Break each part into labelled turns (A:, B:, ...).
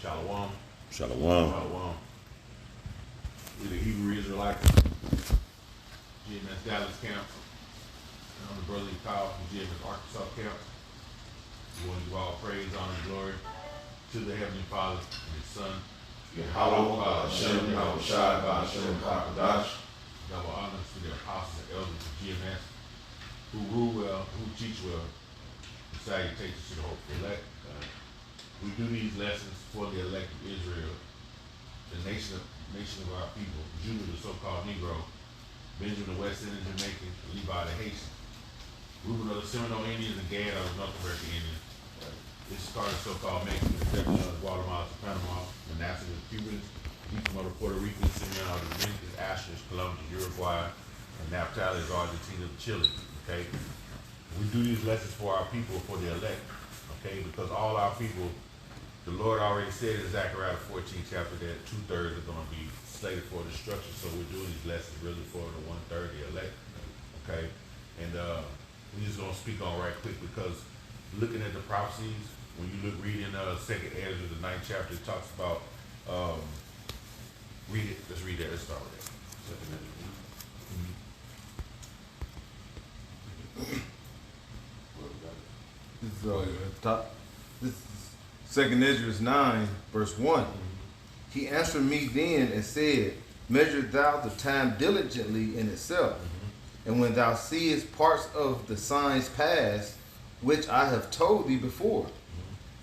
A: Shalom.
B: Shalom.
A: Shalom. We the Hebrew Israelites, GMS Dallas camp. And I'm the brotherly power from GMS Arkansas camp. We want to give all praise, honor, and glory to the Heavenly Father and His Son.
C: Yahweh, Hashem, Yahweh Shai, Hashem, HaKadosh.
A: Double honors to the apostles and elders of GMS who rule well, who teach well, and salutations to the hopeful elect. We do these lessons for the elect of Israel, the nation of our people, Judah, the so-called Negro, Benjamin the West Indian Jamaican, Levi the Haitian, Reuben of the Seminole Indians, and Gad of the North American Indians. This started so-called Mexicans, Zebulon of Guatemala to Panama, Manasseh the Cubans, Ephraim of the Puerto Ricans, Simeon of the Dominicans, Asher is Colombia, Uruguay, and Naphtali is Argentina, Chile. Okay, we do these lessons for our people, for the elect. Okay, because all our people, the Lord already said in Zechariah 14 chapter that 2/3 are going to be slated for destruction. So we're doing these lessons really for the 1/3, the elect. Okay, and we're just going to speak on right quick because looking at the prophecies, when you read in Second Ezra, the 9th chapter, it talks about. Read it. Let's read that. Let's start with that. Second Ezra.
D: This is Second Ezra 9, verse 1. He answered me then and said, measure thou the time diligently in itself, and when thou seest parts of the signs pass, which I have told thee before,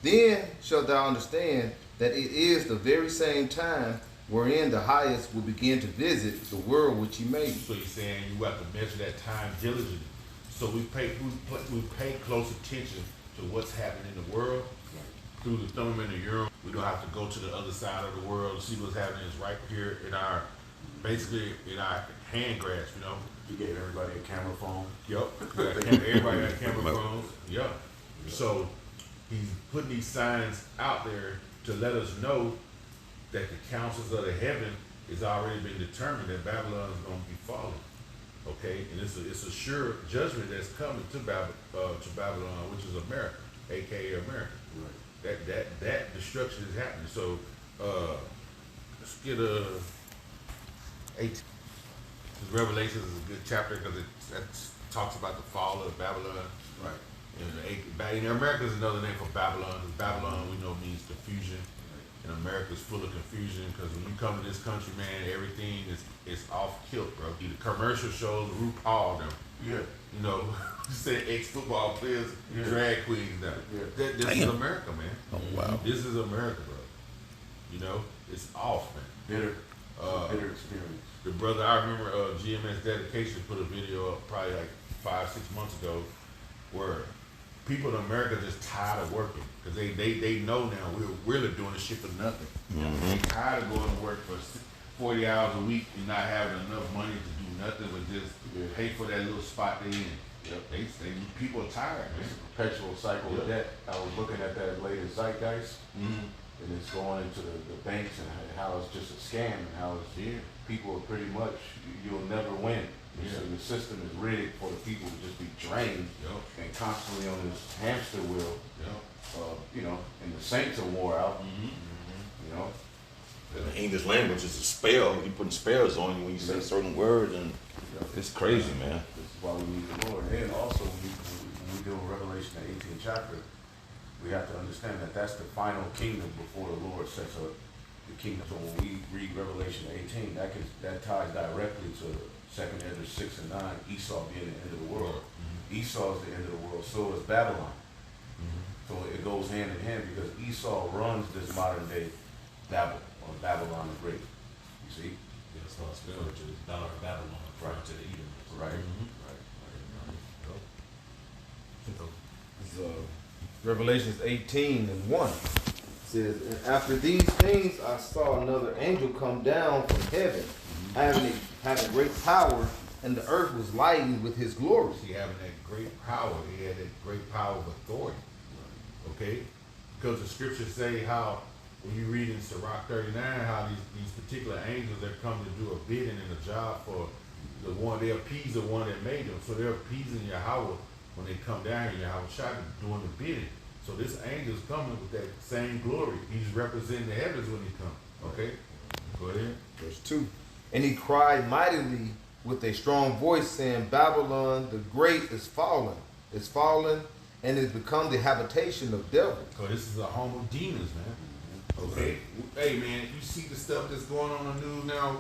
D: then shalt thou understand that it is the very same time wherein the highest will begin to visit the world which he made.
A: So he's saying you have to measure that time diligently. So we pay close attention to what's happening in the world through the thermometer and the urim. We don't have to go to the other side of the world to see what's happening. It's right here in our, basically in our hand grasp, you know.
C: You gave everybody a camera phone.
A: Yup. Everybody got camera phones. Yup. So he's putting these signs out there to let us know that the counsels of the heaven is already been determined that Babylon is going to be falling. Okay, and it's a sure judgment that's coming to Babylon, which is America, aka America. Right. That destruction is happening. So let's get 8. Revelation is a good chapter because it talks about the fall of Babylon.
C: Right.
A: And America is another name for Babylon. Because Babylon we know means confusion. And America is full of confusion because when you come to this country, man, everything is off kilt, bro. The commercial shows, RuPaul, them.
C: Yeah.
A: You know, you say ex-football players, drag queens now.
C: Yeah.
A: This is America, man.
B: Oh, wow.
A: This is America, bro. You know, it's off, man.
C: Bitter experience.
A: The brother, I remember GMS Dedication put a video up probably like 5-6 months ago where people in America just tired of working because they know now we're really doing this shit for nothing. They tired of going to work for 40 hours a week and not having enough money to do nothing but just pay for that little spot they in. Yep. People are tired, man.
C: It's a perpetual cycle of debt. I was looking at that latest zeitgeist, and it's going into the banks and how it's just a scam and how it's people are pretty much you'll never win. So the system is rigged for the people to just be drained and constantly on this hamster wheel. You know, and the saints are wore out. You know,
B: The English language is a spell. You're putting spells on you when you say certain words, and it's crazy, man.
C: this is why we need the Lord. And also, when we do Revelation the 18th chapter, we have to understand that that's the final kingdom before the Lord sets up the kingdom. So when we read Revelation 18, that ties directly to 2nd Ezra 6 and 9, Esau being the end of the world. Esau is the end of the world, so is Babylon. So it goes hand in hand because Esau runs this modern day Babel, or Babylon the Great. You see?
E: Yeah, it's not spelled to the dollar of Babylon, right to the Edom.
C: Right.
D: Revelations 18 and 1 says, and after these things I saw another angel come down from heaven, having great power, and the earth was lightened with his glory.
A: See, having that great power, he had that great power of authority. Okay? Because the scriptures say how, when you read in Sirach 39, how these particular angels that come to do a bidding and a job for the one, they appease the one that made them. So they're appeasing Yahweh when they come down here, Yahweh Shai doing the bidding. So this angel's coming with that same glory. He's representing the heavens when he comes. Okay? Go ahead.
D: Verse 2. And he cried mightily with a strong voice, saying, Babylon the great is fallen, and is become the habitation of devils.
A: So this is a home of demons, man. Okay? Hey, man, you see the stuff that's going on in the news now?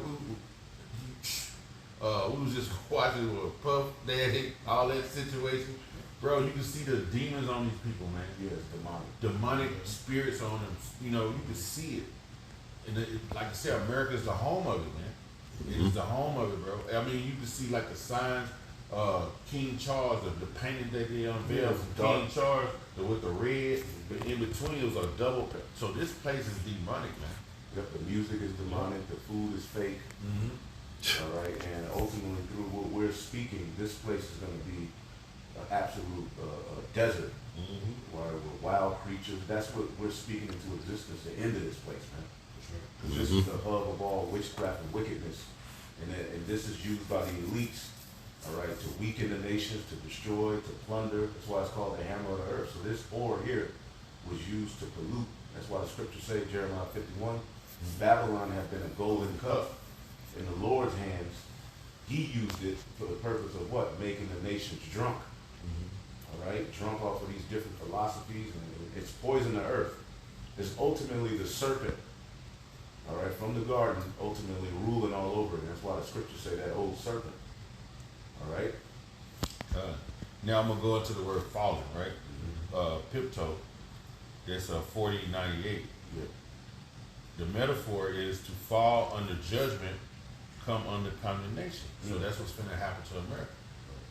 A: We was just watching with Puff Daddy, all that situation. Bro, you can see the demons on these people, man.
C: Yeah, it's demonic.
A: Demonic spirits on them. You know, you can see it. And like I said, America's the home of it, man. It's the home of it, bro. I mean, you can see like the signs, King Charles, the painting that they unveiled from King Charles, with the red, but in between it was a double. So this place is demonic, man.
C: Yep, the music is demonic, the food is fake. All right, and ultimately through what we're speaking, this place is going to be an absolute desert, with wild creatures. That's what we're speaking into existence. The end of this place, man. Because this is the hub of all witchcraft and wickedness, and this is used by the elites, all right, to weaken the nations, to destroy, to plunder. That's why it's called the hammer of the earth. So this ore here was used to pollute. That's why the scriptures say, Jeremiah 51, Babylon had been a golden cup in the Lord's hands. He used it for the purpose of what? Making the nations drunk. All right, drunk off of these different philosophies, and it's poisoned the earth. It's ultimately the serpent, all right, from the garden, ultimately ruling all over it. That's why the scriptures say that old serpent. All right.
A: Now I'm gonna go into the word fallen, right? Pipto. That's 4098.
C: Yeah.
A: The metaphor is to fall under judgment, come under condemnation. So that's what's gonna happen to America.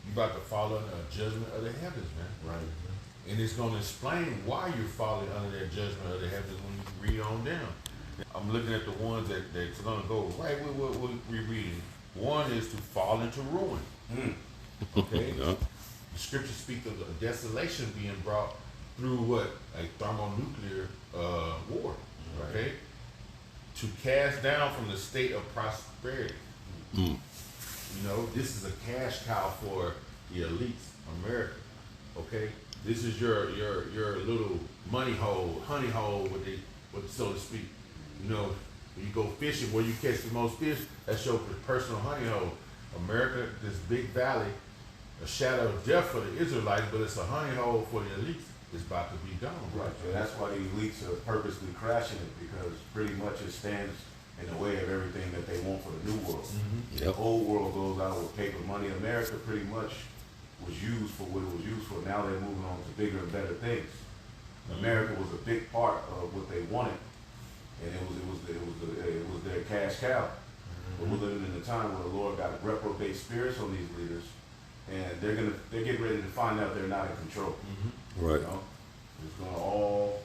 A: You about to fall under a judgment of the heavens, man.
C: Right.
A: And it's gonna explain why you're falling under that judgment of the heavens when you read on down. I'm looking at the ones that's gonna go right with what we're reading. One is to fall into ruin. Okay? The scriptures speak of the desolation being brought through what? A thermonuclear war. Okay? To cast down from the state of prosperity. You know, this is a cash cow for the elites, America. Okay? This is your little money hole, honey hole, so to speak. You know, when you go fishing, where you catch the most fish, that's your personal honey hole. America, this big valley, a shadow of death for the Israelites, but it's a honey hole for the elites. It's about to be gone.
C: Right. So that's why the elites are purposely crashing it, because pretty much it stands in the way of everything that they want for the new world. The old world goes out with paper money. America pretty much was used for what it was used for. Now they're moving on to bigger and better things. America was a big part of what they wanted, and it was their cash cow. But we're living in a time where the Lord got reprobate spirits on these leaders, and they're getting ready to find out they're not in control.
B: Right.
C: You know? It's gonna all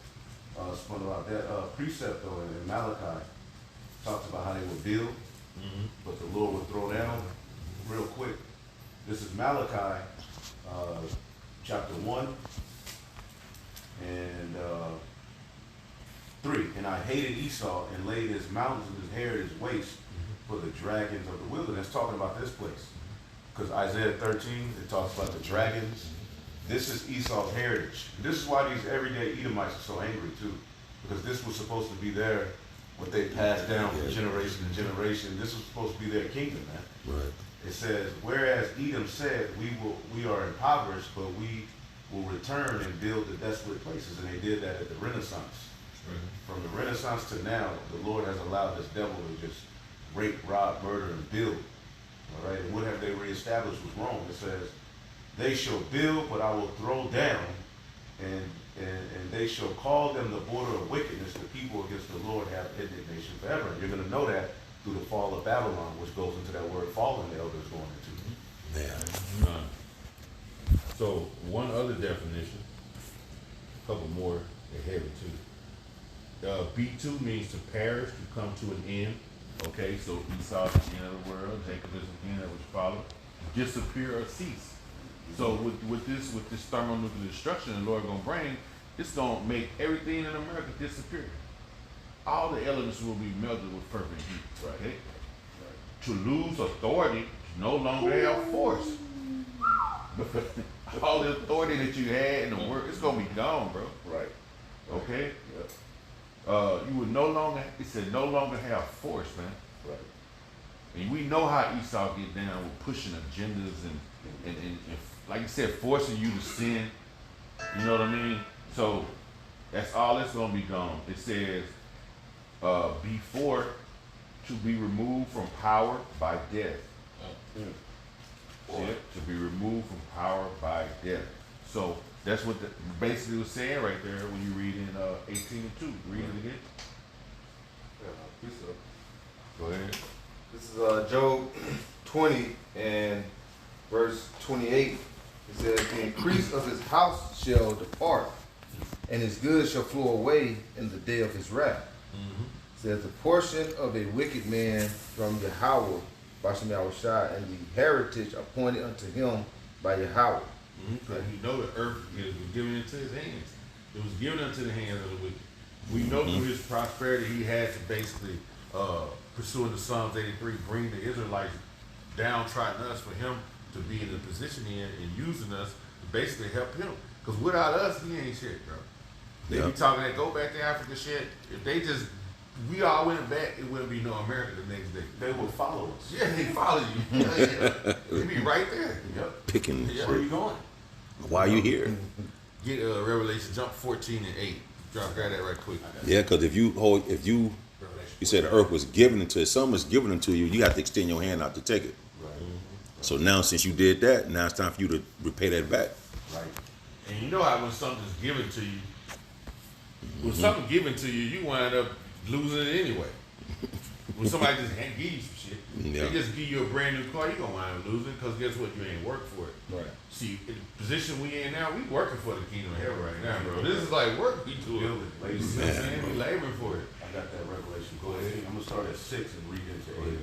C: spun about that precept though in Malachi. Talks about how they would build, but the Lord would throw down real quick. This is Malachi chapter 1 and 3. And I hated Esau and laid his mountains and his heritage waste for the dragons of the wilderness. Talking about this place. Because Isaiah 13, it talks about the dragons. This is Esau's heritage. This is why these everyday Edomites are so angry too. Because this was supposed to be what they passed down from generation to generation. This was supposed to be their kingdom, man.
B: Right.
C: It says, whereas Edom said, we are impoverished, but we will return and build the desolate places. And they did that at the Renaissance. From the Renaissance to now, the Lord has allowed this devil to just rape, rob, murder, and build. All right, and what have they reestablished was wrong. It says, they shall build, but I will throw down, and they shall call them the border of wickedness. The people against the Lord have indignation forever. And you're going to know that through the fall of Babylon, which goes into that word fallen the elder is going into.
B: Yeah.
A: So one other definition, a couple more, they're heavy too. B2 means to perish, to come to an end. Okay, so Esau is the end of the world, Jacob is the end that which follow. Disappear or cease. So with this thermonuclear destruction the Lord gonna bring, it's gonna make everything in America disappear. All the elements will be melted with perfect heat.
C: Right.
A: Okay? To lose authority, to no longer have force. all the authority that you had in the work, it's gonna be gone, bro.
C: Right.
A: Okay?
C: Yep.
A: You would no longer, it said no longer have force, man.
C: Right.
A: And we know how Esau get down with pushing agendas and like you said, forcing you to sin. You know what I mean? So that's all that's gonna be gone. It says, before to be removed from power by death. See it? To be removed from power by death. So that's what basically was saying right there when you read in 18:2. Read it again. Go ahead.
D: This is Job 20 and verse 28. It says, the increase of his house shall depart, and his goods shall flow away in the day of his wrath. It says, the portion of a wicked man from Yahweh, Bashem Yahushua, and the heritage appointed unto him by Yahweh.
A: Because you know the earth was given into his hands. It was given into the hands of the wicked. We know through his prosperity he had to basically, pursuing the Psalms 83, bring the Israelites downtrodden us for him to be in the position he in and using us to basically help him. Because without us, he ain't shit, bro. They be talking that go back to Africa shit. If they just, we all went back, it wouldn't be no America the next day.
C: They will follow us.
A: Yeah, they follow you. Yeah. They be right there.
C: Yep.
B: Picking.
A: Yeah.
C: Where are you going?
B: Why are you here?
A: Get Revelation, jump 14 and 8. Grab that right quick.
B: Yeah, because if you said the earth was given into something was given into you, you have to extend your hand out to take it.
C: Right.
B: So now, since you did that, now it's time for you to repay that back.
C: Right.
A: And you know how when something's given to you, when something's given to you, you wind up losing it anyway. When somebody just give you some shit,
B: Yeah.
A: they just give you a brand new car, you gonna wind up losing because guess what? You ain't worked for it.
D: Right.
A: See, in the position we in now, we working for the kingdom of heaven right now, bro. This is like work we do it.
C: Build it, ladies.
A: You know what I'm saying? We laboring for it.
C: I got that revelation. Go ahead. I'm gonna start at 6 and read into 8.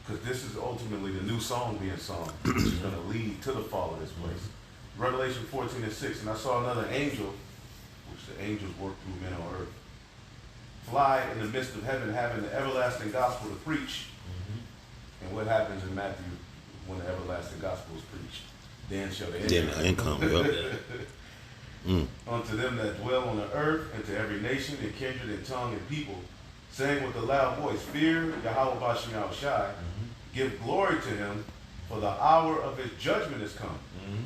C: Because this is ultimately the new song being sung, which is gonna lead to the fall of this place. Revelation 14 and 6. And I saw another angel, which the angels work through men on earth, fly in the midst of heaven, having the everlasting gospel to preach. And what happens in Matthew when the everlasting gospel is preached? Then shall the
B: Then the income,
C: unto them that dwell on the earth, and to every nation and kindred and tongue and people, saying with a loud voice, fear Yahweh Bashem Yahushai, give glory to him, for the hour of his judgment is come,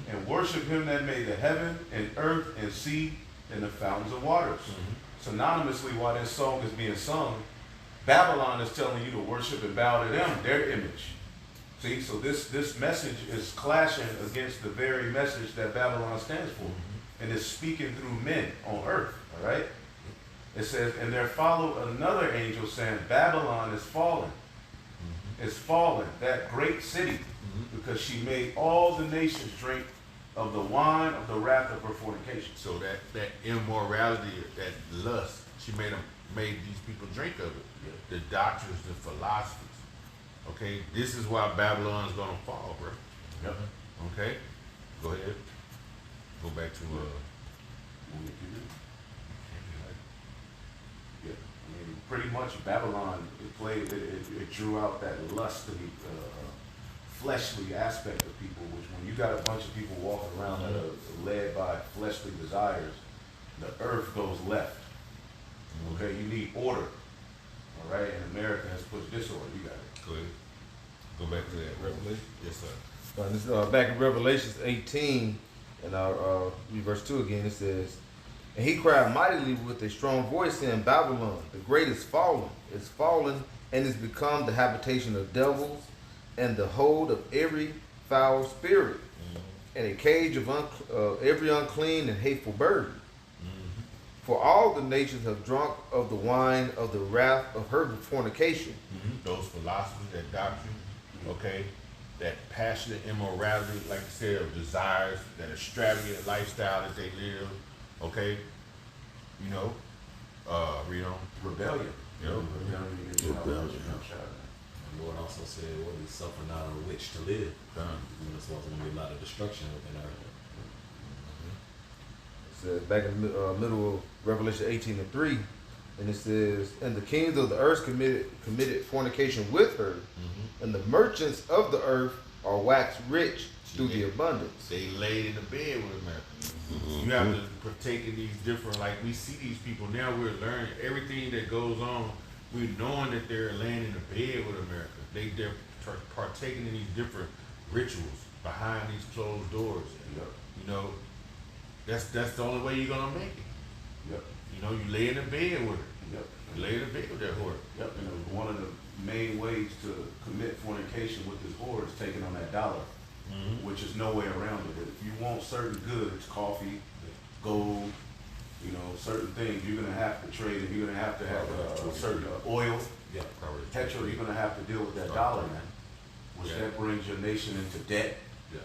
C: and worship him that made the heaven and earth and sea and the fountains of waters. Synonymously, while this song is being sung, Babylon is telling you to worship and bow to them, their image. See, so this message is clashing against the very message that Babylon stands for, and is speaking through men on earth, all right? It says, and there followed another angel saying, Babylon is fallen. Is fallen, that great city, because she made all the nations drink of the wine of the wrath of her fornication.
A: So that immorality, that lust, she made these people drink of it. The doctrines, the philosophies. Okay, this is why Babylon's gonna fall, bro.
C: Yep.
A: Okay, go ahead. Go back to
C: Yeah, I mean, pretty much Babylon, it drew out that lustily, fleshly aspect of people, which when you got a bunch of people walking around that are led by fleshly desires, the earth goes left. Okay, you need order. All right, and America has pushed disorder. You got it.
A: go ahead. Go back to that Revelation. Yes, sir.
D: This is back in Revelation 18, and I'll read verse 2 again. It says, and he cried mightily with a strong voice, saying, Babylon, the great is fallen, and is become the habitation of devils, and the hold of every foul spirit, and a cage of every unclean and hateful bird. For all the nations have drunk of the wine of the wrath of her fornication.
A: Those philosophies, that doctrine, okay, that passionate immorality, like I said, of desires, that extravagant lifestyle that they live, okay, you know, read on.
C: Rebellion.
A: Yep.
C: Rebellion against Yahweh.
B: Rebellion.
E: The Lord also said, what is suffer not a witch to live? There's also going to be a lot of destruction within our
D: It says back in the middle of Revelation 18 and 3, and it says, and the kings of the earth committed fornication with her, and the merchants of the earth or wax rich through the abundance.
A: They laid in the bed with America. You have to partake in these different, like we see these people now, we're learning everything that goes on. We're knowing that they're laying in the bed with America. They're partaking in these different rituals behind these closed doors.
C: Yep.
A: You know, that's the only way you're gonna make it.
C: Yep.
A: You know, you lay in the bed with it.
C: Yep.
A: You lay in the bed with that whore.
C: Yep. And one of the main ways to commit fornication with this whore is taking on that dollar, which is no way around it. If you want certain goods, coffee, gold, you know, certain things, you're gonna have to trade it. You're gonna have to have certain oil,
A: Yeah,
C: petrol. You're gonna have to deal with that dollar, man, which
A: Yeah.
C: that brings your nation into debt.
A: Yeah.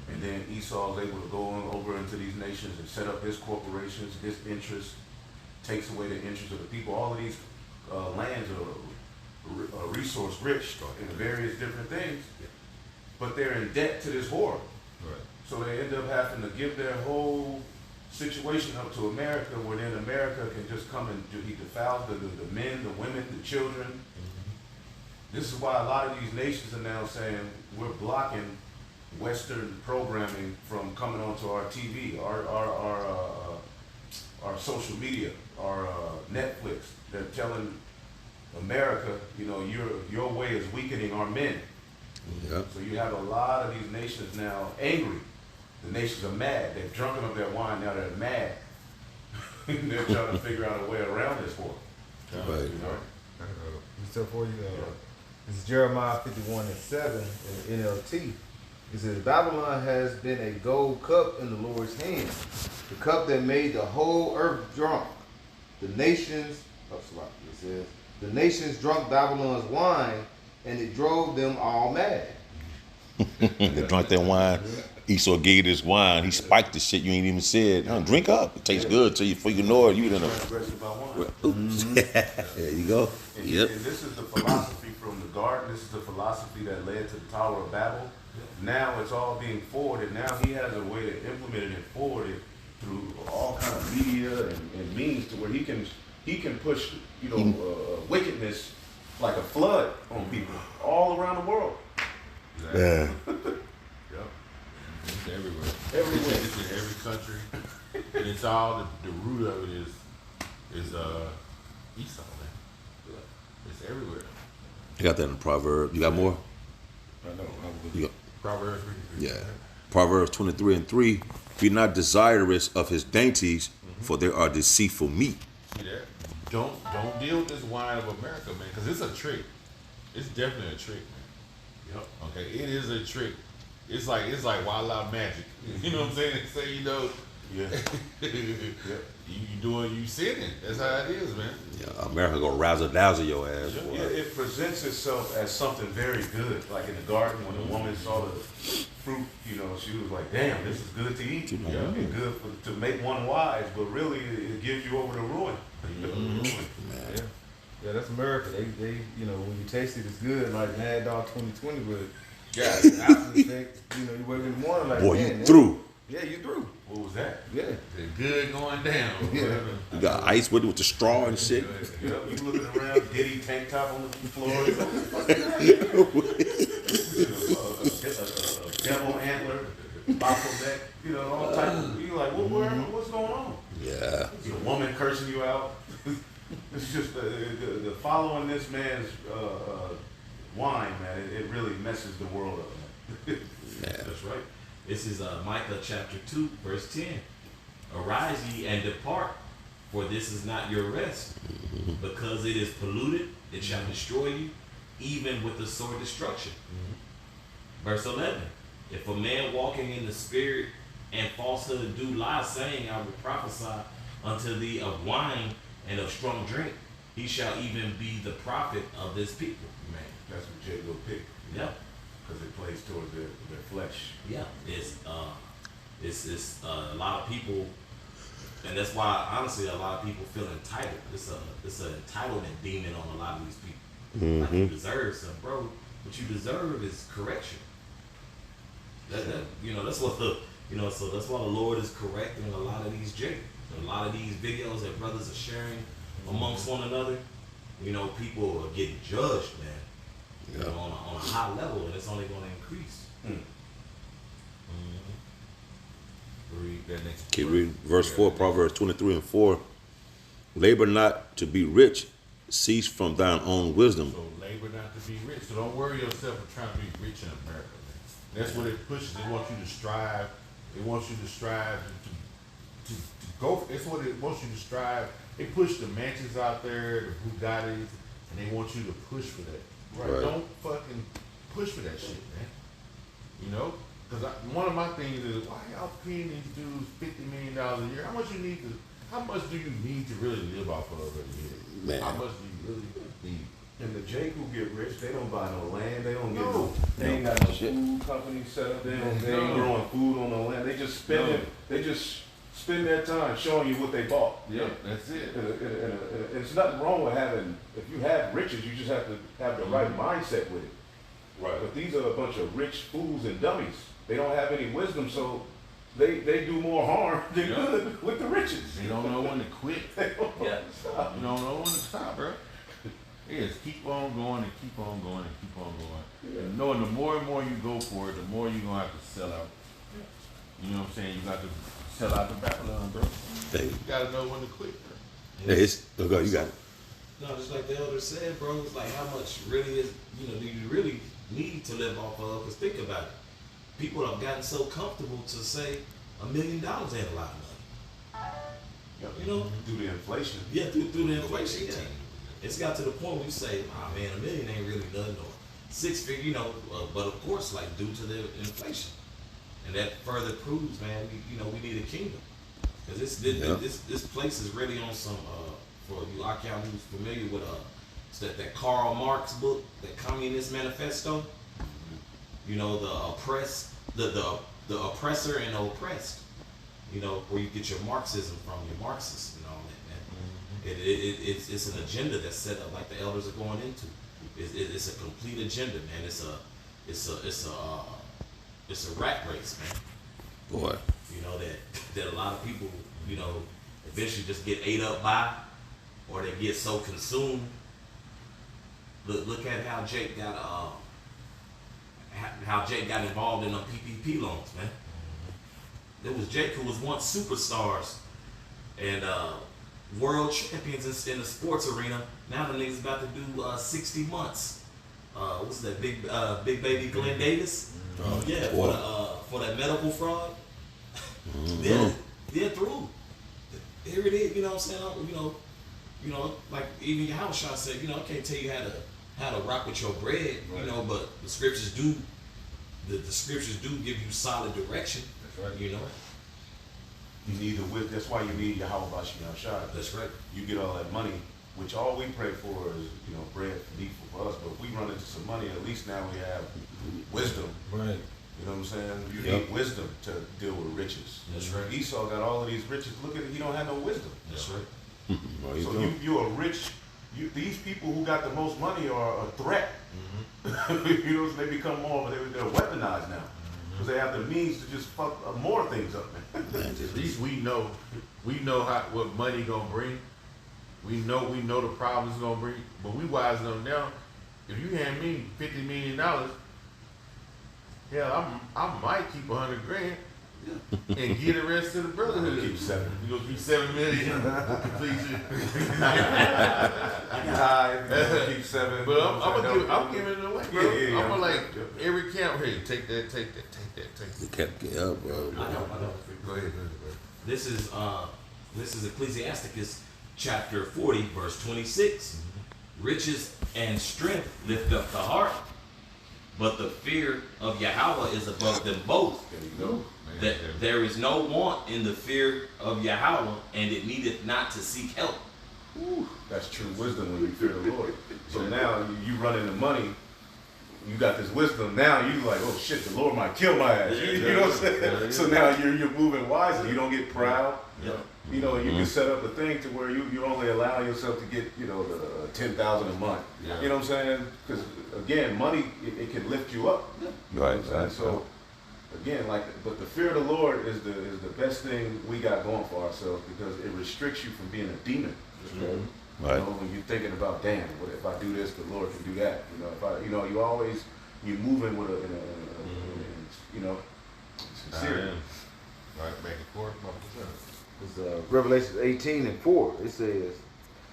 C: And then Esau's able to go on over into these nations and set up his corporations, his interests, takes away the interests of the people. All of these lands are resource rich in various different things, but they're in debt to this whore.
A: Right.
C: So they end up having to give their whole situation up to America, where then America can just come and he defiles the men, the women, the children. This is why a lot of these nations are now saying we're blocking Western programming from coming onto our TV, our social media, our Netflix. They're telling America, you know, your way is weakening our men.
B: Yeah.
C: So you have a lot of these nations now angry. The nations are mad. They've drunken of their wine. Now they're mad. They're trying to figure out a way around this war.
B: Right.
C: You know?
D: So for you, this is Jeremiah 51:7 in NLT. It says, Babylon has been a gold cup in the Lord's hand, the cup that made the whole earth drunk. The nations, it says, the nations drunk Babylon's wine, and it drove them all mad.
B: They drank that wine. Esau gave this wine. He spiked the shit. You ain't even said, drink up. It tastes good to you. Before you know it, you done.
C: Transgressive by wine.
B: Oops. There you go.
C: And,
B: Yep.
C: and this is the philosophy from the garden. This is the philosophy that led to the Tower of Babel. Now it's all being forwarded. Now he has a way to implement it and forward it through all kind of media and means to where he can push, you know, wickedness like a flood on people all around the world.
A: Exactly.
B: Yeah.
A: Yep. It's everywhere.
C: Everywhere.
A: It's in every country. And it's all the root of it is Esau, man. It's everywhere.
B: You got that in Proverbs. You got more?
D: I know.
B: You got,
A: Proverbs.
B: yeah. Proverbs 23:3. Be not desirous of his dainties, for they are deceitful meat.
A: See that? Don't deal with this wine of America, man, because it's a trick. It's definitely a trick, man.
C: Yep.
A: Okay, it is a trick. It's like wild out magic. You know what I'm saying? They say, you know,
C: Yeah.
A: you sinning. That's how it is, man.
B: Yeah, America gonna razzle dazzle your ass. Boy.
C: Yeah, it presents itself as something very good, like in the garden when the woman saw the fruit. You know, she was like, "Damn, this is good to eat.
B: Yeah.
C: And good to make one wise." But really, it gives you over to ruin.
D: Yeah, that's America. They, you know, when you taste it, it's good, like Mad Dog 2020, but
A: Yeah.
D: after effect, you know, you wake up in the morning like,
B: Boy,
D: man,
B: you through.
D: Yeah, you through.
C: What was that?
D: Yeah.
A: The good going down.
D: Yeah.
B: You got ice with it with the straw and shit.
C: You know, you looking around, Diddy tank top on the floor. A devil antler, bottleneck, you know, all types of. You like, what's going on?
B: Yeah.
C: Is a woman cursing you out? It's just the following this man's wine, man. It really messes the world up, man.
E: That's right. This is Micah chapter 2, verse 10. Arise ye and depart, for this is not your rest. Because it is polluted, it shall destroy you, even with the sword destruction. Verse 11. If a man walking in the spirit and falsehood do lie, saying, I will prophesy unto thee of wine and of strong drink, he shall even be the prophet of this people.
C: Man, that's what Jacob picked.
E: Yeah.
C: Because it plays towards their flesh.
E: Yeah, it's a lot of people, and that's why honestly a lot of people feel entitled. It's an entitlement demon on a lot of these people. Like you deserve something, bro. What you deserve is correction. That's what so that's why the Lord is correcting a lot of these a lot of these videos that brothers are sharing amongst one another. You know, people are getting judged, man. You know, on a high level, and it's only going to increase.
A: Read that next.
B: Keep reading. Verse 4, Proverbs 23 and 4. Labor not to be rich, cease from thine own wisdom.
A: So labor not to be rich. So don't worry yourself with trying to be rich in America, man. That's what it pushes. It wants you to strive. It wants you to strive to go. It's what it wants you to strive. They push the mansions out there, the Bugattis, and they want you to push for that.
B: Right.
A: Don't fucking push for that shit, man. You know? Because one of my things is, why y'all paying these dudes $50 million a year? How much do you need to really live off of a year?
B: Man.
A: How much do you really need?
C: And the Jake who get rich, they don't buy no land. They don't get
A: No.
C: no. They ain't got no
B: Shit.
C: food company set up. They ain't
A: No.
C: growing food on no land. They just spend it. They just spend their time showing you what they bought.
A: Yeah, that's it.
C: And it's nothing wrong with having. If you have riches, you just have to have the right mindset with it.
A: Right.
C: But these are a bunch of rich fools and dummies. They don't have any wisdom, so they do more harm than
A: Yeah.
C: good with the riches.
A: You don't know when to quit.
C: They don't know
E: Yeah.
C: when to stop.
A: You don't know when to stop, bro. Yes, keep on going and keep on going and keep on going. And knowing the more and more you go for it, the more you're gonna have to sell out. You know what I'm saying? You got to sell out to Babylon, bro.
B: Hey,
A: You gotta know when to quit, bro.
B: it's, oh, go, you got it.
E: No, just like the elder said, bro, it's like how much really is, do you really need to live off of? Because think about it. People have gotten so comfortable to say $1 million ain't a lot of money. You know?
C: Due to inflation.
E: Yeah, through the inflation, yeah. It's got to the point where you say, oh man, $1 million ain't really nothing, or 6 figure, but of course, like due to the inflation. And that further proves, man, we need a kingdom. Because this place is really on some, for you Archaean who's familiar with it's that Karl Marx book, that Communist Manifesto. You know, the oppressed, the oppressor and the oppressed. You know, where you get your Marxism from, your Marxists and all that, man. It's an agenda that's set up like the elders are going into. It's a complete agenda, man. It's a rat race, man.
B: Boy.
E: You know, that a lot of people, eventually just get ate up by, or they get so consumed. Look at how Jake got involved in them PPP loans, man. There was Jake who was once superstars and world champions in the sports arena. Now the niggas about to do 60 months. What's that big baby Glenn Davis? Yeah, for that medical fraud. They're through. Here it is. You know what I'm saying? Like even Yahushua said, I can't tell you how to rock with your bread.
C: Right.
E: But the scriptures do. The scriptures do give you solid direction.
C: That's right.
E: You
C: need the wisdom. That's why you need Yahweh Shai.
E: That's right.
C: You get all that money, which all we pray for is, bread needful for us. But if we run into some money, at least now we have wisdom.
D: Right.
C: You know what I'm saying? You
B: Yep.
C: need wisdom to deal with riches.
E: That's right.
C: Esau got all of these riches. Look at it. He don't have no wisdom.
E: That's right.
B: What you
C: So
B: doing?
C: you're a rich. These people who got the most money are a threat. So they become more. They're weaponized now because they have the means to just fuck more things up, man.
A: At least we know what money gonna bring. We know the problems it's gonna bring. But we wise enough now. If you hand me $50 million, hell, I might keep $100 grand and give the rest to the brotherhood.
C: Keep 7.
A: You gonna keep $7 million for completion.
C: Keep 7.
A: But I'm giving it away, bro.
C: Yeah,
A: I'm gonna
C: yeah.
A: every camp. Hey, take that.
B: You kept it up, bro.
E: I know.
A: Go ahead, bro.
E: This is Ecclesiasticus chapter 40, verse 26. Riches and strength lift up the heart, but the fear of Yahweh is above them both.
C: There you go.
E: That there is no want in the fear of Yahweh, and it needeth not to seek help.
C: Whew, that's true wisdom when you fear the Lord. So now you run into money. You got this wisdom. Now you like, oh shit, the Lord might kill my ass. You know what I'm saying? So now you're moving wisely. You don't get proud.
E: Yep.
C: You can set up a thing to where you only allow yourself to get the $10,000 a month.
A: Yeah.
C: You know what I'm saying? Because again, money it can lift you up.
B: Right.
C: And so again, but the fear of the Lord is the best thing we got going for ourselves because it restricts you from being a demon.
B: Right.
C: When you're thinking about, damn, what if I do this, the Lord can do that. If you're moving with in you know, sincere.
A: Right, back and forth. What's up?
D: It's Revelation 18:4. It says,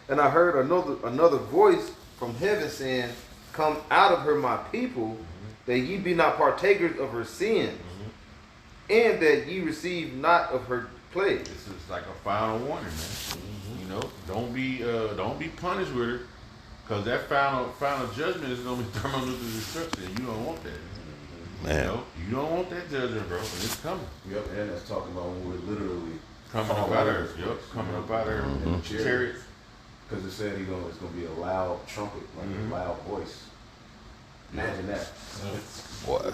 D: "And I heard another voice from heaven saying, Come out of her, my people, that ye be not partakers of her sins, and that ye receive not of her plagues."
A: This is like a final warning, man. You know, don't be punished with her, cause that final judgment is gonna be thermonuclear destruction. And you don't want that,
B: Man.
A: You know, you don't want that judgment, bro. And it's coming,
C: Yep, and that's talking about when we're literally
A: coming up out of her. Yep, coming up out of her in the chariots.
C: because it said it's going to be a loud trumpet, like a loud voice. Imagine that.
B: What?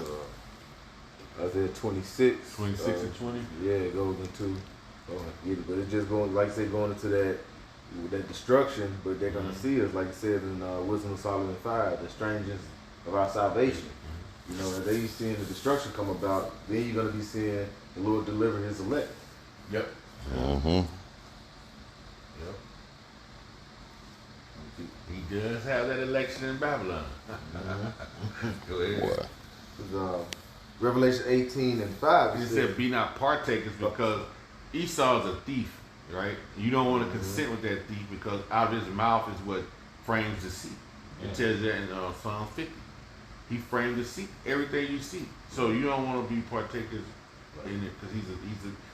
D: Isaiah 26.
A: 26 and 20.
D: Yeah, it goes into, but it just going, like I said, going into that destruction, but they're going to see us, like it said in Wisdom of Solomon 5, the strangers of our salvation. You know, and they seeing the destruction come about, then you're going to be seeing the Lord deliver his elect.
C: Yep.
B: Mm-hmm.
A: Yep. He does have that election in Babylon. Go ahead.
B: What?
D: It's, Revelation 18:5.
A: He said, "Be not partakers," because Esau's a thief, right? You don't want to consent with that thief, because out of his mouth is what frames deceit. It tells that in Psalm 50. He framed deceit, everything you see. So you don't want to be partakers in it, because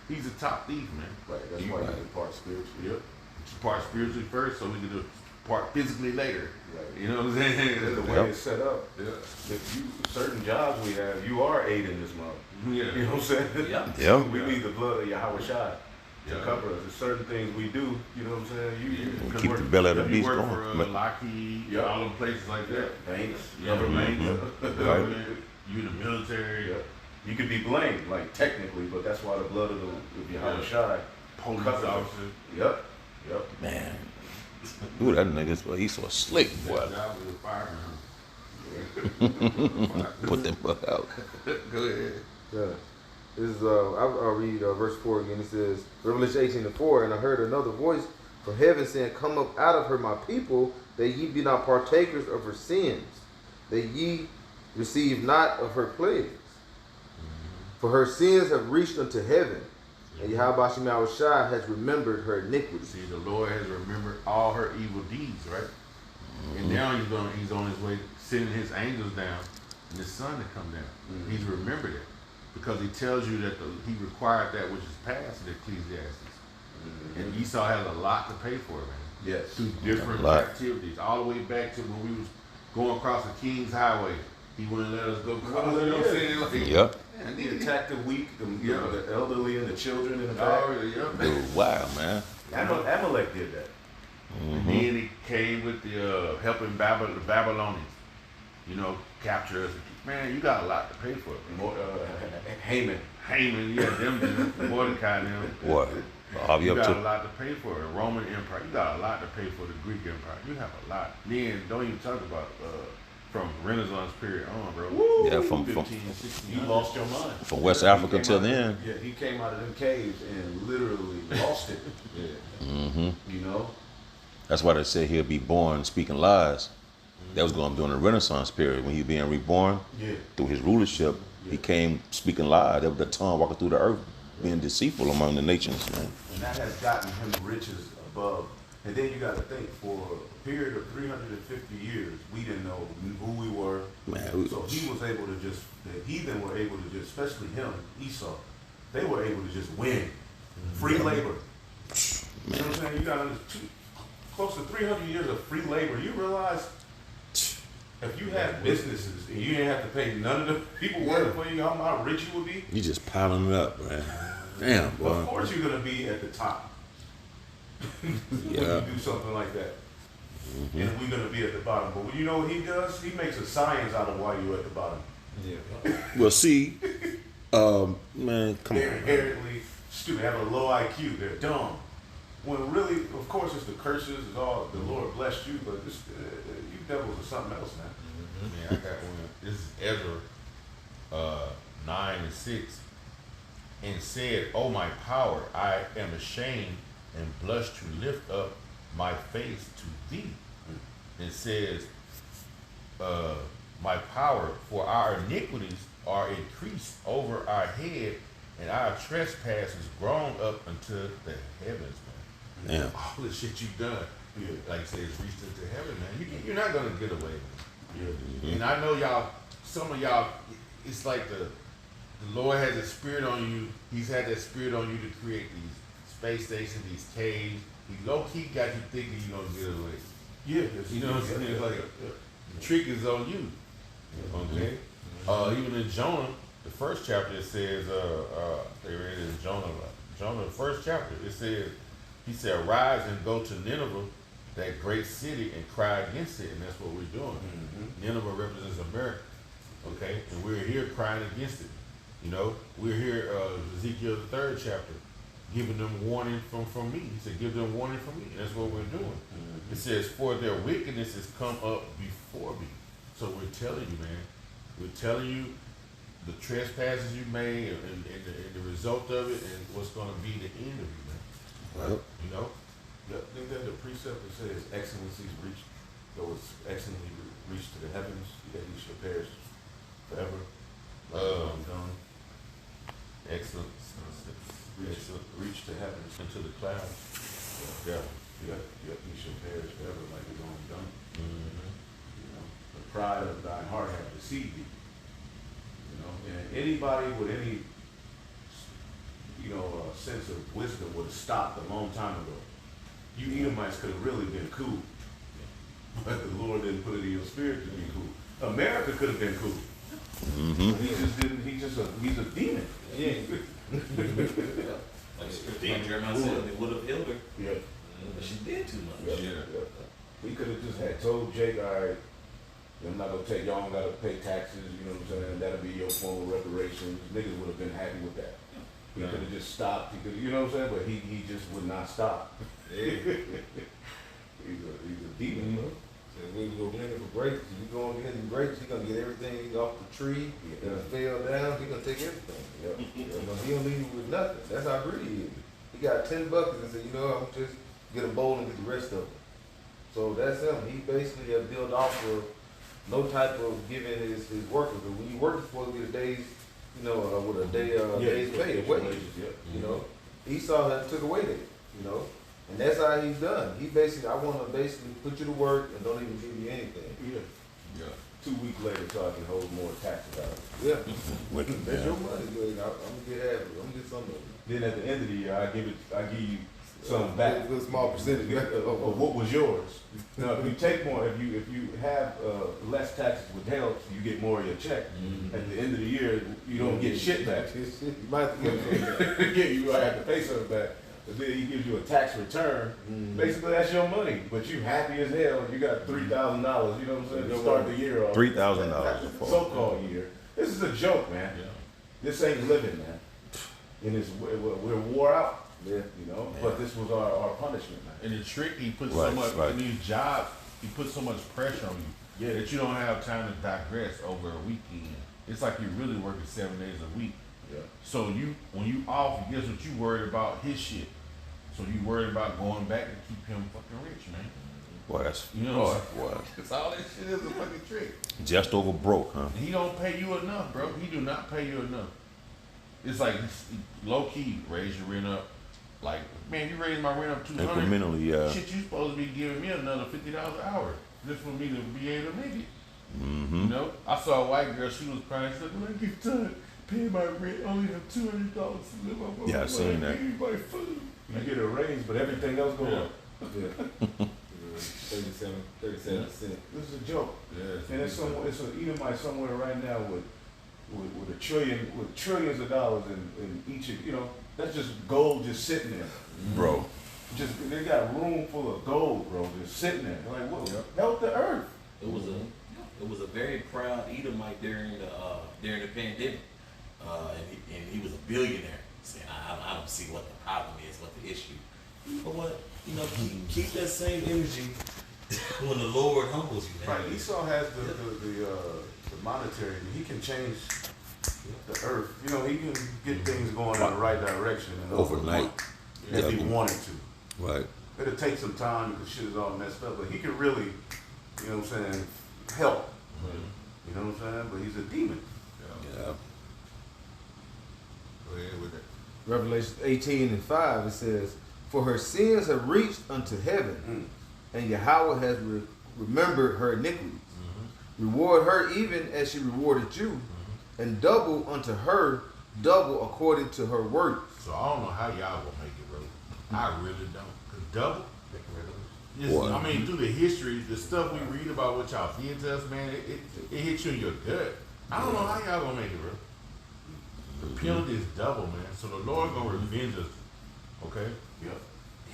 A: he's a top thief, man.
C: Right, that's why you depart spiritually.
A: Yep. Part spiritually first, so we can do part physically later.
C: Right.
A: You know what I'm saying?
C: The way it's set up.
A: Yeah.
C: If you certain jobs we have, you are aiding this month.
A: Yeah.
C: You know what I'm saying?
E: Yeah.
B: Yeah.
C: We need the blood of Yahweh Shai to
A: Yeah.
C: cover us. There's certain things we do, you know what I'm saying? You
B: Keep the belly of the
A: You
B: beast
A: work
B: going.
A: for
B: But-
A: Lockheed,
C: Yeah.
A: all them places like that.
C: banks,
A: Yeah,
C: government.
A: government, you in the military,
C: Yeah. You could be blamed, like technically, but that's why the blood of Yahweh
A: Yeah.
C: Shai
A: police
C: covers us.
A: officer.
C: Yep. Yep.
B: Man. Ooh, that nigga's, boy, he's so slick, boy.
A: That job is a fireman.
B: Put that buck out.
A: Go ahead.
D: Yeah. This is I'll read verse 4 again. It says, Revelation 18:4, "And I heard another voice from heaven saying, Come up out of her, my people, that ye be not partakers of her sins, that ye receive not of her plagues. For her sins have reached unto heaven, and Yahweh Shai has remembered her iniquity."
A: See, the Lord has remembered all her evil deeds, right? And now he's on his way sending his angels down and his son to come down. He's remembered it, because he tells you that he required that which is past in Ecclesiastes. And Esau has a lot to pay for it, man.
C: Yes.
A: Through different
B: A lot.
A: activities, all the way back to when we was going across the King's Highway. He wouldn't let us go across. You know what I'm saying? Like,
B: Yep.
C: And he attacked the weak, the elderly, and the children in the back.
A: Oh, yeah.
B: Dude, wow, man.
C: Amalek did that.
A: And then he came with the helping the Babylonians, you know, capture us. Man, you got a lot to pay for it.
C: Haman.
A: Haman, yeah, them, Mordecai, them.
B: What? I'll be
A: You
B: up
A: got a
B: to.
A: lot to pay for it. Roman Empire, you got a lot to pay for the Greek Empire. You have a lot. Then don't even talk about from Renaissance period on, bro.
C: Woo!
B: Yeah, from
A: 15, 16.
C: You lost your mind.
B: from West Africa till
C: He came
B: then.
C: out- Yeah, he came out of them caves and literally lost it.
A: Yeah.
B: Mm-hmm.
C: You know?
B: That's why they said he'll be born speaking lies. That was going during the Renaissance period when he being reborn
C: Yeah.
B: through his rulership. He came speaking lies. That was the tongue walking through the earth, being deceitful among the nations, man.
C: And that has gotten him riches above. And then you got to think, for a period of 350 years, we didn't know who we were.
B: Man,
C: So he was able to just, the heathen were able to just, especially him, Esau, they were able to just win. Free labor. You know what I'm saying? You got close to 300 years of free labor. You realize if you had businesses and you didn't have to pay none of the people working for you, how rich you would be?
B: You just piling it up, man. Damn,
C: Of
B: boy.
C: course you're going to be at the top. When
B: Yeah.
C: you do something like that. And we're going to be at the bottom. But you know what he does? He makes a science out of why you're at the bottom.
B: Well, see, man, come
C: They're
B: on.
C: inherently stupid, have a low IQ. They're dumb. When really, of course, it's the curses. It's all the Lord blessed you, but this, you devils are something else, man.
A: Man, I got one. This is Ezra 9:6. And said, "O my power, I am ashamed and blush to lift up my face to thee." It says, my power, for our iniquities are increased over our head, and our trespasses grown up unto the heavens, man.
B: Yeah.
A: All the shit you've done, like I say, it's reached into heaven, man. You're not gonna get away, man. And I know y'all, some of y'all, it's like the Lord has a spirit on you. He's had that spirit on you to create these space stations, these caves. He low key got you thinking you're gonna get away.
C: Yeah,
A: You know what I'm saying? It's like the trick is on you. Okay. Even in Jonah, the first chapter, it says, they read it in Jonah, the first chapter, it says, he said, "Rise and go to Nineveh, that great city, and cry against it," and that's what we're doing. Nineveh represents America, okay, and we're here crying against it. You know, we're here, Ezekiel the 3rd chapter, giving them warning from me. He said, "Give them warning from me," and that's what we're doing. It says, "For their wickedness has come up before me." So we're telling you, man, we're telling you the trespasses you made and the result of it, and what's going to be the end of it, man.
B: Well,
A: You know.
C: I think that the precept that says excellencies reach, though it's excellently reached to the heavens, that he shall perish forever. Done.
A: Excellent.
C: Reach to heavens.
A: Into the clouds. Yeah.
C: He shall perish forever like his own done.
A: Mm-hmm.
C: You know, the pride of thine heart hath deceived thee. You know, and anybody with any, sense of wisdom would have stopped a long time ago. You Edomites could have really been cool, but the Lord didn't put it in your spirit to be cool. America could have been cool. But he just didn't. He's a demon.
E: Yeah. Like Scripture, Jeremiah said, they would have healed her,
C: Yeah.
E: but she did too much.
C: Yeah. He could have just had told Jake, all right, I'm not gonna take y'all don't gotta pay taxes, you know what I'm saying? That'll be your form of reparations. Niggas would have been happy with that. He could have just stopped. He could, you know what I'm saying? But he just would not stop.
E: Yeah.
C: He's a demon, bro.
D: So when you go blend it for grapes, you go and get the grapes, he gonna get everything off the tree,
C: Yeah.
D: fell down, he gonna take everything.
C: Yep.
D: You know, he don't leave you with nothing. That's how greedy he is. He got 10 buckets and said, I'm just get a bowl and get the rest of them. So that's him. He basically has built off of no type of giving his workers. But when you work, you're supposed to get a day's, with a day's pay, a wage. You know, Esau had took away that, and that's how he's done. He basically, I want to basically put you to work and don't even give you anything.
C: Yeah. 2 weeks later, so I can hold more taxes out of it.
D: Yeah,
B: wicked,
D: that's
B: yeah.
D: your money. I'm gonna get half of it. I'm gonna get some of it.
C: Then at the end of the year, I give you some back.
D: A small percentage
C: Of what was yours. Now, if you take more, if you have less taxes withheld, you get more of your check. At the end of the year, you don't get shit back.
D: You might have to get
C: You might have to pay something back. But then he gives you a tax return. Basically, that's your money. But you happy as hell. You got $3,000. You know what I'm saying? To start the year off.
B: $3,000.
C: So-called year. This is a joke, man.
A: Yeah.
C: This ain't living, man. And we're wore out.
D: Yeah.
C: But this was our punishment, man.
A: And the trick, he puts
B: Right,
A: so much
B: right.
A: in these jobs. He puts so much pressure on you that you don't have time to digress over a weekend. It's like you're really working 7 days a week.
C: Yeah.
A: So when you off, guess what you worried about? His shit. So you worried about going back to keep him fucking rich, man.
B: Boy, that's
A: You know what I'm saying?
B: boy.
A: It's all that shit is a fucking trick.
B: Just over broke, huh?
A: He don't pay you enough, bro. He do not pay you enough. It's like low key raise your rent up. Like, man, you raise my rent up $200.
B: Incrementally, yeah.
A: Shit, you supposed to be giving me another $50 an hour just for me to be able to make it.
B: Mm-hmm.
A: You know, I saw a white girl. She was crying. She said, "When I get done paying my rent, I only have $200 to live off.
B: Yeah, I seen that.
A: Give me my food."
C: You get a raise, but everything else goes up.
D: 37%.
C: This is a joke.
A: Yeah,
C: And it's an Edomite somewhere right now with trillions of dollars in each of, that's just gold just sitting there.
B: Bro.
C: Just they got a room full of gold, bro, just sitting there. Like, what? Help the earth.
E: It was a very proud Edomite during the pandemic, and he was a billionaire. Saying, I don't see what the problem is, what the issue. But what keep that same energy when the Lord humbles you. Man.
C: Right. Esau has the monetary. He can change the earth. He can get things going in the right direction and
B: Overnight.
C: if he
B: Yeah.
C: wanted to.
B: Right.
C: It'll take some time because shit is all messed up, but he could really, help. You know what I'm saying? But he's a demon.
B: Yeah.
A: Go ahead with it.
D: Revelation 18:5, it says, "For her sins have reached unto heaven, and Yahweh has remembered her iniquities. Reward her even as she rewarded you, and double unto her, double according to her works."
A: So I don't know how y'all gonna make it, bro. I really don't. Cause double.
B: What?
A: I mean, through the history, the stuff we read about what y'all did to us, man, it hits you in your gut. I don't know how y'all gonna make it, bro. The penalty is double, man. So the Lord gonna revenge us. Okay?
C: Yep.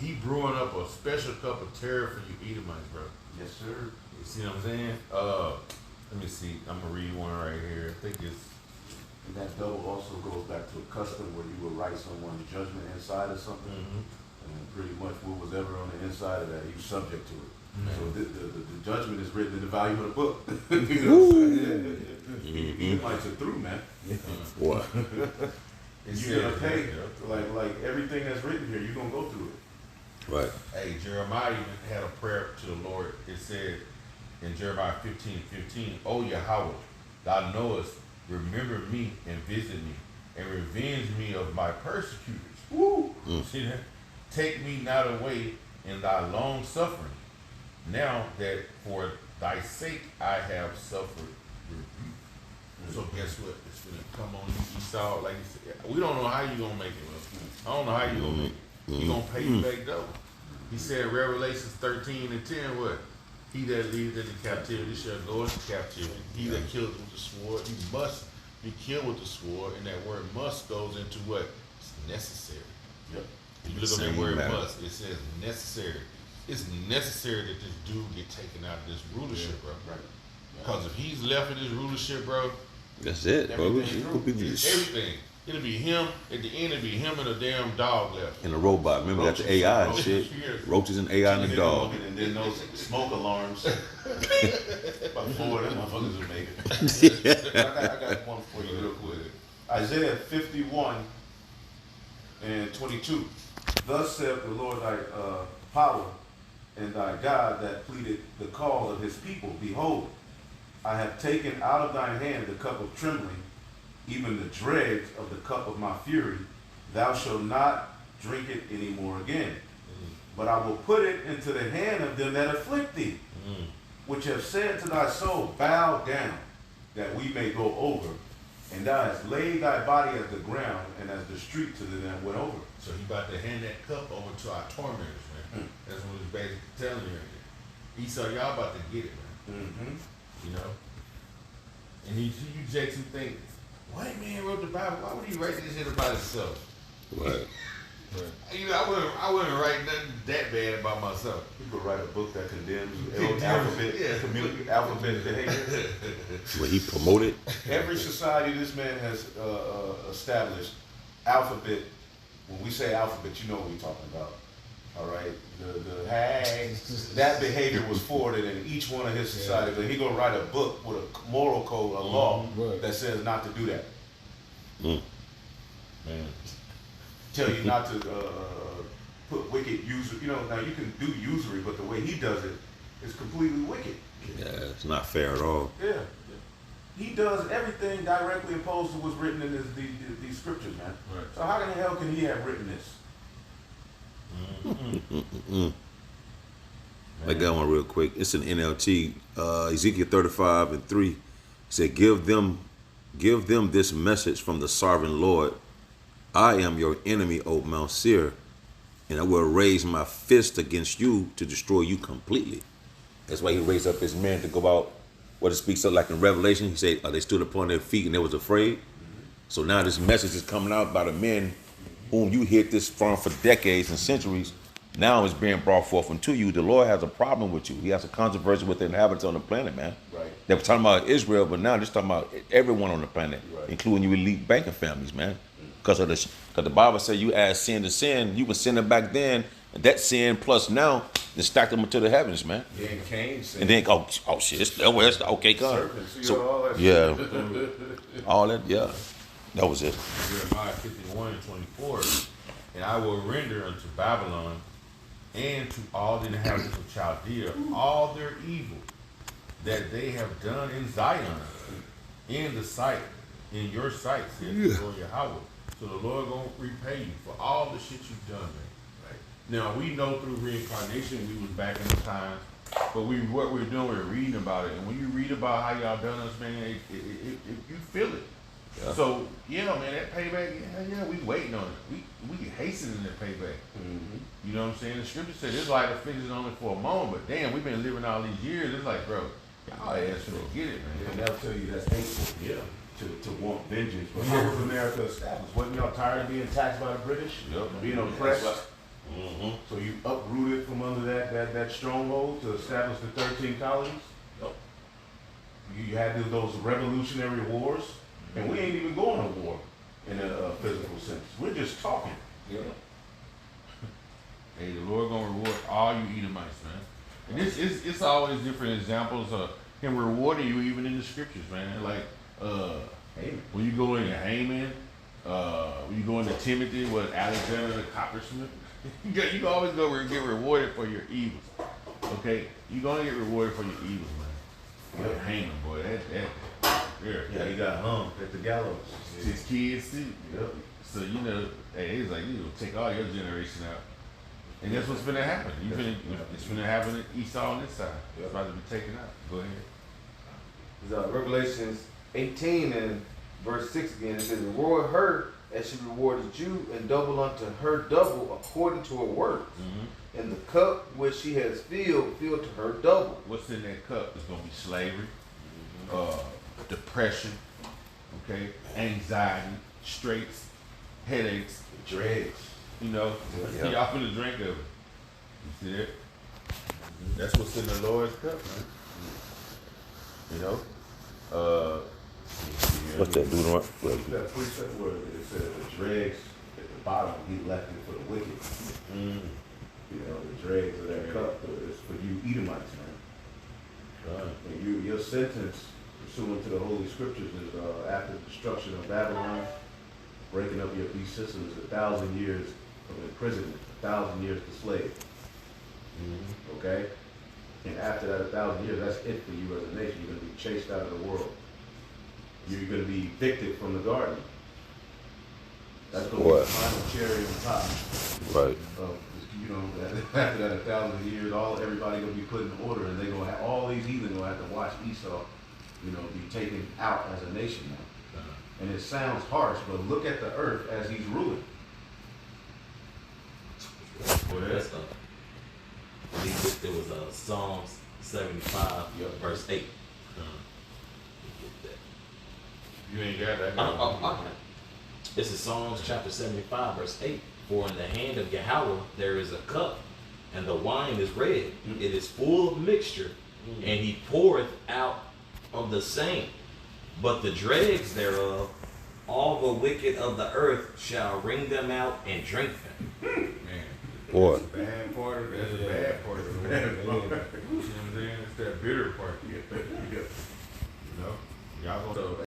A: He brewing up a special cup of terror for you Edomites, bro.
C: Yes, sir.
A: You see what I'm saying? Let me see. I'm gonna read one right here. I think it's
C: And that double also goes back to a custom where you would write someone's judgment inside of something. And pretty much what was ever on the inside of that, you subject to it. So the judgment is written in the volume of the book. You know what I'm saying? Edomites are through, man.
B: What?
C: You're gonna pay like everything that's written here. You're gonna go through it.
B: Right.
A: Hey, Jeremiah even had a prayer to the Lord. It said in Jeremiah 15:15, "O Yahweh, thou knowest, remember me and visit me, and revenge me of my persecutors." Woo! See that? Take me not away in thy long suffering, now that for thy sake I have suffered rebuke. So guess what? It's gonna come on you, Esau. Like you said, we don't know how you gonna make it. Bro. I don't know how you gonna make it. He gonna pay you back double. He said, Revelations 13:10, what? He that leadeth into captivity shall go into captivity. He that kills with the sword, he must be killed with the sword. And that word must goes into what? It's necessary.
C: Yep.
A: If you look at that
B: Same
A: word
B: matter.
A: must, it says necessary. It's necessary that this dude get taken out of this rulership, bro.
C: Right.
A: Because if he's left in this rulership, bro,
B: That's it, bro.
A: everything,
B: It could be this.
A: everything. It'll be him. At the end, it'll be him and a damn dog left.
B: And a robot. Remember, got the AI and shit. Roaches and AI and the dog.
C: And then those smoke alarms. About 4 of them motherfuckers will make it. I got one for you real quick. Isaiah 51:22. Thus saith the Lord thy power and thy God that pleaded the cause of his people. Behold, I have taken out of thine hand the cup of trembling, even the dregs of the cup of my fury. Thou shalt not drink it any more again. But I will put it into the hand of them that afflict thee, which have said to thy soul, bow down, that we may go over. And thou hast laid thy body as the ground, and as the street to them that went over.
A: So he about to hand that cup over to our tormentors, man. That's what he's basically telling you. Esau, y'all about to get it, man. You know? And you Jakes who think, white man wrote the Bible, why would he write this shit about himself?
B: Right.
A: You know, I wouldn't write nothing that bad about myself.
C: You could write a book that condemns
A: Condemns,
C: alphabet,
A: yeah.
C: community, alphabet behavior.
B: Well, he promoted.
C: Every society this man has established, alphabet, when we say alphabet, you know what we're talking about. All right? That behavior was forwarded in each one of his societies. And he gonna write a book with a moral code, a law that says not to do that.
A: Man.
C: Tell you not to put wicked usury. You know, now you can do usury, but the way he does it is completely wicked.
B: Yeah, it's not fair at all.
C: Yeah. He does everything directly opposed to what's written in these scriptures, man.
A: Right.
C: So how in the hell can he have written this?
B: I got one real quick. It's an NLT. Ezekiel 35:3 said, Give them this message from the sovereign Lord. I am your enemy, O Mount Seir, and I will raise my fist against you to destroy you completely. That's why he raised up his men to go out. What it speaks of, like in Revelation, he said, they stood upon their feet and they was afraid. So now this message is coming out by the men whom you hid this from for decades and centuries. Now it's being brought forth unto you. The Lord has a problem with you. He has a controversy with the inhabitants on the planet, man.
C: Right.
B: They were talking about Israel, but now they're talking about everyone on the planet,
C: Right.
B: including you elite banking families, man. Because the Bible says you add sin to sin. You were sinning back then, and that sin plus now, they stacked them into the heavens, man.
C: Then Cain said,
B: And then oh shit, it's okay, God.
C: serpents, you know,
B: So
C: all that
B: yeah,
C: shit.
B: all that, yeah, that was it.
A: Jeremiah 51:24, and I will render unto Babylon and to all the inhabitants of Chaldea all their evil that they have done in Zion, in the sight, in your sight, says the Lord Yahweh. So the Lord gonna repay you for all the shit you've done, man. Right? Now we know through reincarnation we was back in the times, but what we're doing, we're reading about it, and when you read about how y'all done us, man, you feel it.
B: Yeah.
A: So yeah, man, that payback, yeah, we waiting on it. We hastening that payback. You know what I'm saying? The scripture said this light afflictions only for a moment, but damn, we've been living all these years. It's like, bro, y'all ass finna get it, man.
C: And they'll tell you that's hateful.
A: Yeah.
C: To want vengeance. But how was America established? Wasn't y'all tired of being taxed by the British?
A: Yep.
C: Being oppressed?
A: Mm-hmm.
C: So you uprooted from under that stronghold to establish the 13 colonies?
A: Yep.
C: You had those revolutionary wars, and we ain't even going to war in a physical sense. We're just talking.
A: Yeah. Hey, the Lord gonna reward all you Edomites, man. And it's always different examples of him rewarding you even in the scriptures, man. Like
C: Haman.
A: when you go into Haman, when you go into Timothy with Alexander the coppersmith, you always go get rewarded for your evils. Okay? You're gonna get rewarded for your evils, man. Like Haman, boy,
C: Yeah, he got hung at the gallows.
A: his kids too.
C: Yep.
A: So you know, hey, he's like, you know, take all your generation out. And that's what's gonna happen. It's gonna happen at Esau on this side. It's about to be taken out. Go ahead.
D: It's, Revelations 18 and verse 6 again. It says, reward her as she rewarded you, and double unto her double according to her work.
A: Mm-hmm.
D: And the cup which she has filled to her double.
A: What's in that cup is gonna be slavery, depression, okay, anxiety, straits, headaches,
C: Dregs.
A: you know.
C: Yeah.
A: Y'all finna drink of it. You see that? That's what's in the Lord's cup, man. You know?
B: What's that, Deuteronomy?
C: That precept where it said the dregs at the bottom, he left it for the wicked. You know, the dregs of that cup is for you Edomites, man. And your sentence, pursuant to the Holy Scriptures, is after the destruction of Babylon, breaking up your beast system is 1,000 years of imprisonment, 1,000 years to slave. Okay? And after that 1,000 years, that's it for you as a nation. You're going to be chased out of the world. You're going to be evicted from the garden. That's going to be the final cherry on top.
B: Right.
C: You know, after that 1,000 years, everybody going to be put in order, and they're going to have all these heathen going to have to watch Esau, you know, be taken out as a nation now. And it sounds harsh, but look at the earth as he's ruling.
E: That's I think there was Psalms 75, verse 8.
A: You ain't got that.
E: This is Psalms chapter 75, verse 8. For in the hand of Yahweh there is a cup, and the wine is red. It is full of mixture, and he poureth out of the same. But the dregs thereof, all the wicked of the earth shall wring them out and drink them.
A: Man.
B: Boy.
C: Bad part of it. That's a bad part of it.